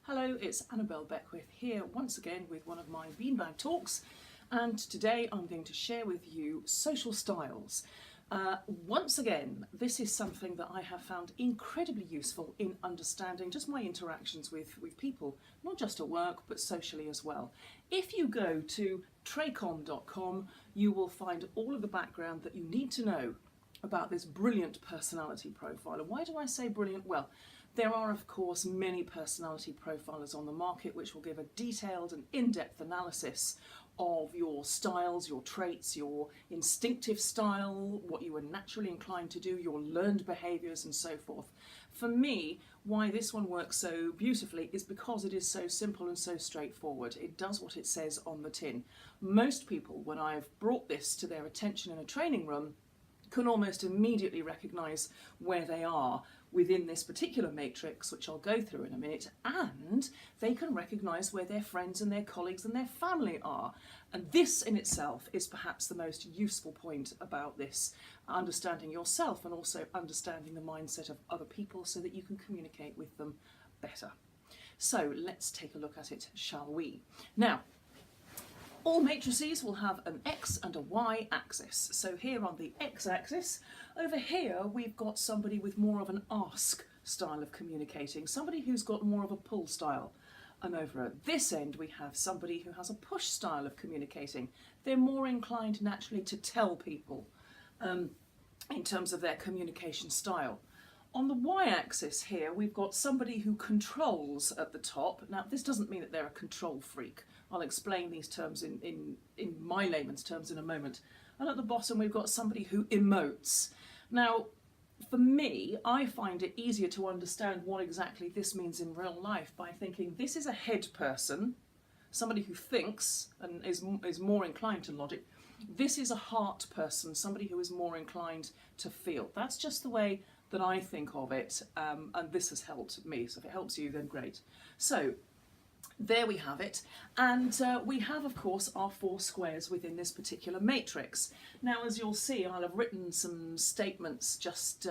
Hello, it's Annabelle Beckwith here once again with one of my beanbag talks, and today I'm going to share with you social styles. Once again, this is something that I have found incredibly useful in understanding just my interactions with people, not just at work but socially as well. If you go to tracom.com, you will find all of the background that you need to know about this brilliant personality profile. And why do I say brilliant? Well, there are, of course, many personality profilers on the market which will give a detailed and in-depth analysis of your styles, your traits, your instinctive style, what you are naturally inclined to do, your learned behaviours and so forth. For me, why this one works so beautifully is because it is so simple and so straightforward. It does what it says on the tin. Most people, when I've brought this to their attention in a training room, can almost immediately recognise where they are within this particular matrix, which I'll go through in a minute, and they can recognise where their friends and their colleagues and their family are. And this in itself is perhaps the most useful point about this, understanding yourself and also understanding the mindset of other people so that you can communicate with them better. So let's take a look at it, shall we? Now, all matrices will have an X and a Y axis. So here on the X axis, over here we've got somebody with more of an ask style of communicating, somebody who's got more of a pull style. And over at this end we have somebody who has a push style of communicating. They're more inclined naturally to tell people in terms of their communication style. On the Y-axis here, we've got somebody who controls at the top. Now, this doesn't mean that they're a control freak. I'll explain these terms in my layman's terms in a moment. And at the bottom, we've got somebody who emotes. Now, for me, I find it easier to understand what exactly this means in real life by thinking this is a head person, somebody who thinks and is more inclined to logic. This is a heart person, somebody who is more inclined to feel. That's just the way that I think of it, and this has helped me. So if it helps you, then great. So there we have it, and we have, of course, our four squares within this particular matrix. Now, as you'll see, I'll have written some statements just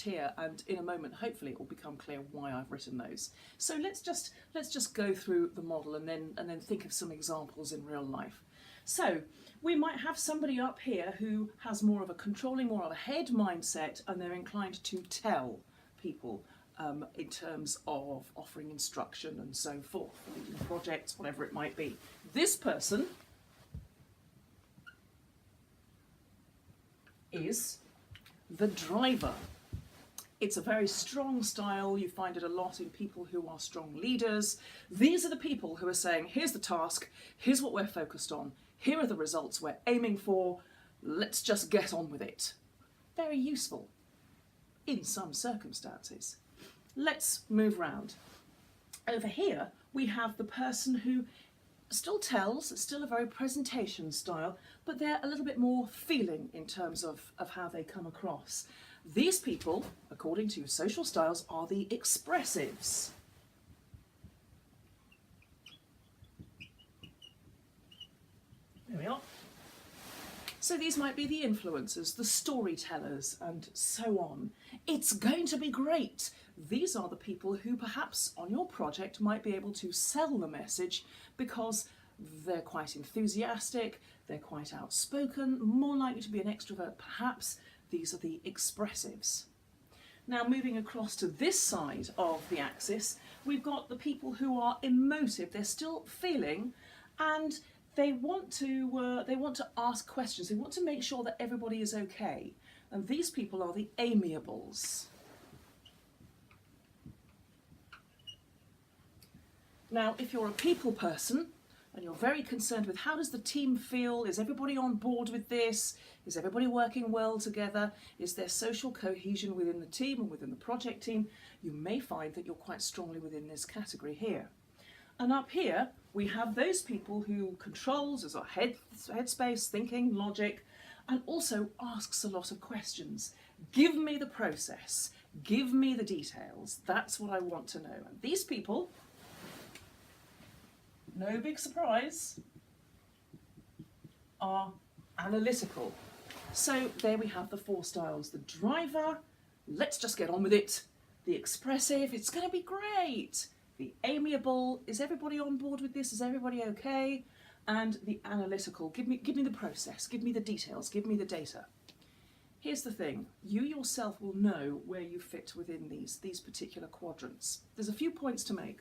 here, and in a moment, hopefully, it will become clear why I've written those. So let's just go through the model and then think of some examples in real life. So we might have somebody up here who has more of a controlling, more of a head mindset, and they're inclined to tell people in terms of offering instruction and so forth, leading projects, whatever it might be. This person is the driver. It's a very strong style. You find it a lot in people who are strong leaders. These are the people who are saying, here's the task, here's what we're focused on, here are the results we're aiming for, let's just get on with it. Very useful in some circumstances. Let's move round. Over here we have the person who still tells, still a very presentation style, but they're a little bit more feeling in terms of how they come across. These people, according to social styles, are the expressives. There we are. So these might be the influencers, the storytellers, and so on. It's going to be great. These are the people who perhaps on your project might be able to sell the message because they're quite enthusiastic, they're quite outspoken, more likely to be an extrovert perhaps. These are the expressives. Now, moving across to this side of the axis, we've got the people who are emotive. They're still feeling, and they want to ask questions. They want to make sure that everybody is okay. And these people are the amiables. Now, if you're a people person, and you're very concerned with how does the team feel, is everybody on board with this, is everybody working well together, is there social cohesion within the team and within the project team, you may find that you're quite strongly within this category here. And up here we have those people who controls as a headspace, thinking, logic, and also asks a lot of questions. Give me the process, give me the details, that's what I want to know. And these people, no big surprise, are analytical. So there we have the four styles. The driver, let's just get on with it. The expressive, it's going to be great. the amiable, is everybody on board with this? Is everybody okay? And the analytical, give me the process, give me the details, give me the data. Here's the thing, you yourself will know where you fit within these particular quadrants. There's a few points to make.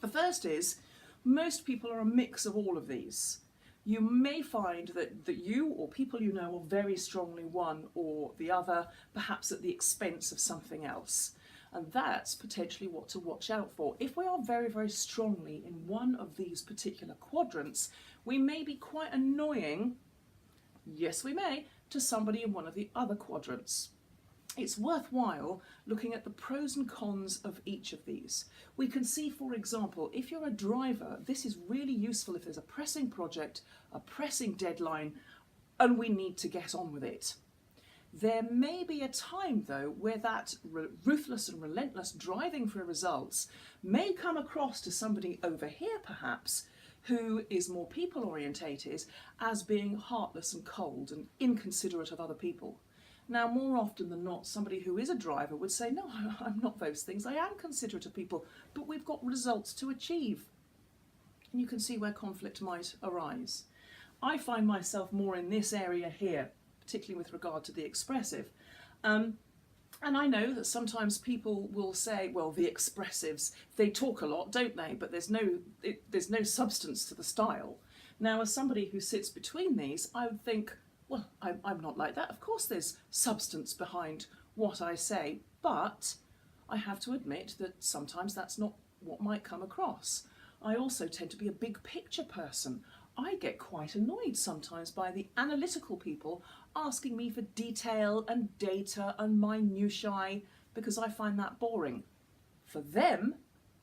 The first is, most people are a mix of all of these. You may find that you or people you know are very strongly one or the other, perhaps at the expense of something else. And that's potentially what to watch out for. If we are very, very strongly in one of these particular quadrants, we may be quite annoying, yes we may, to somebody in one of the other quadrants. It's worthwhile looking at the pros and cons of each of these. We can see, for example, if you're a driver, this is really useful if there's a pressing project, a pressing deadline, and we need to get on with it. There may be a time, though, where that ruthless and relentless driving for results may come across to somebody over here, perhaps, who is more people-orientated, as being heartless and cold and inconsiderate of other people. Now, more often than not, somebody who is a driver would say, no, I'm not those things. I am considerate of people, but we've got results to achieve. And you can see where conflict might arise. I find myself more in this area here, particularly with regard to the expressive. And I know that sometimes people will say, well, the expressives, they talk a lot, don't they? But there's no substance to the style. Now, as somebody who sits between these, I would think, well, I'm not like that. Of course there's substance behind what I say, but I have to admit that sometimes that's not what might come across. I also tend to be a big picture person. I get quite annoyed sometimes by the analytical people asking me for detail and data and minutiae because I find that boring. For them,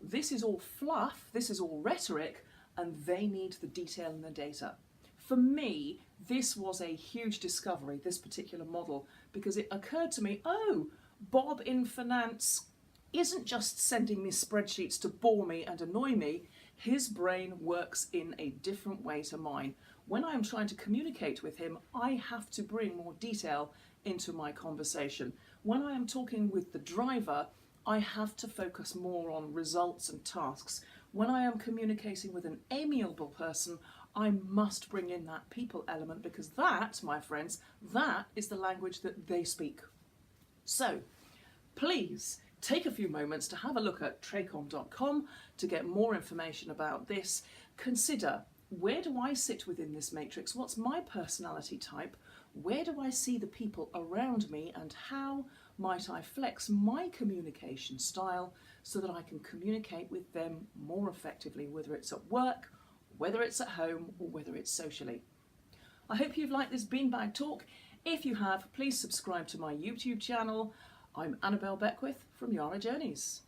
this is all fluff, this is all rhetoric, and they need the detail and the data. For me, this was a huge discovery, this particular model, because it occurred to me, oh, Bob in finance isn't just sending me spreadsheets to bore me and annoy me. His brain works in a different way to mine. When I am trying to communicate with him, I have to bring more detail into my conversation. When I am talking with the driver, I have to focus more on results and tasks. When I am communicating with an amiable person, I must bring in that people element because that, my friends, that is the language that they speak. So, please take a few moments to have a look at tracom.com to get more information about this. Consider, where do I sit within this matrix? What's my personality type? Where do I see the people around me, and how might I flex my communication style so that I can communicate with them more effectively, whether it's at work, whether it's at home, or whether it's socially. I hope you've liked this beanbag talk. If you have, please subscribe to my YouTube channel. I'm Annabelle Beckwith from Yara Journeys.